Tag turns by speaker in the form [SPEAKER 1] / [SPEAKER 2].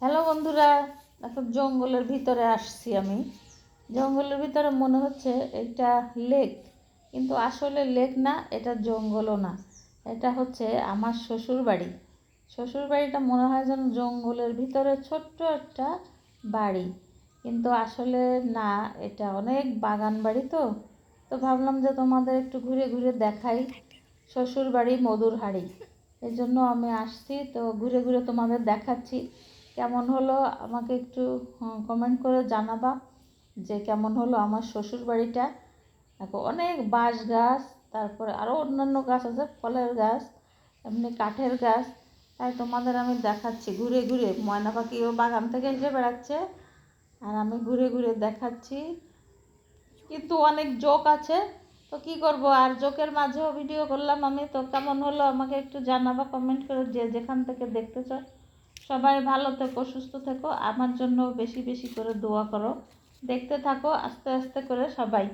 [SPEAKER 1] Hello বন্ধুরা, এখন জঙ্গলের ভিতরে আসছি আমি। জঙ্গলের ভিতরে মনে হচ্ছে এটা লেক, কিন্তু আসলে লেক না, এটা জঙ্গলও না। এটা হচ্ছে আমার শ্বশুর বাড়ি। শ্বশুর বাড়িটা মনে হয় যেন জঙ্গলের ভিতরে ছোট্ট একটা বাড়ি, কিন্তু আসলে না, এটা অনেক বাগান বাড়ি। তো ভাবলাম যে তোমাদের একটু ঘুরে ঘুরে দেখাই শ্বশুর বাড়ি মধুর হাড়ি। এই জন্য আমি আসছি, তো ঘুরে ঘুরে তোমাদের দেখাচ্ছি। কেমন হলো আমাকে একটু কমেন্ট করে জানাবা যে কেমন হলো আমার শ্বশুর বাড়িটা। দেখো, অনেক বাঁশ গাছ, তারপরে আরও অন্যান্য গাছ আছে, ফলের গাছ, এমনি কাঠের গাছ। তাই তোমাদের আমি দেখাচ্ছি ঘুরে ঘুরে। ময়না পাখিও বাগান থেকে এসে বেড়াচ্ছে, আর আমি ঘুরে ঘুরে দেখাচ্ছি। কিন্তু অনেক জোক আছে, তো কি করব, আর জোকের মাঝেও ভিডিও করলাম আমি। তো কেমন হলো আমাকে একটু জানাবা কমেন্ট করে, যে যেখান থেকে দেখতেছ। সবাই ভালো থেকো, সুস্থ থেকো, আমার জন্য বেশি বেশি করে দোয়া করো। দেখতে থাকো আস্তে আস্তে করে সবাই।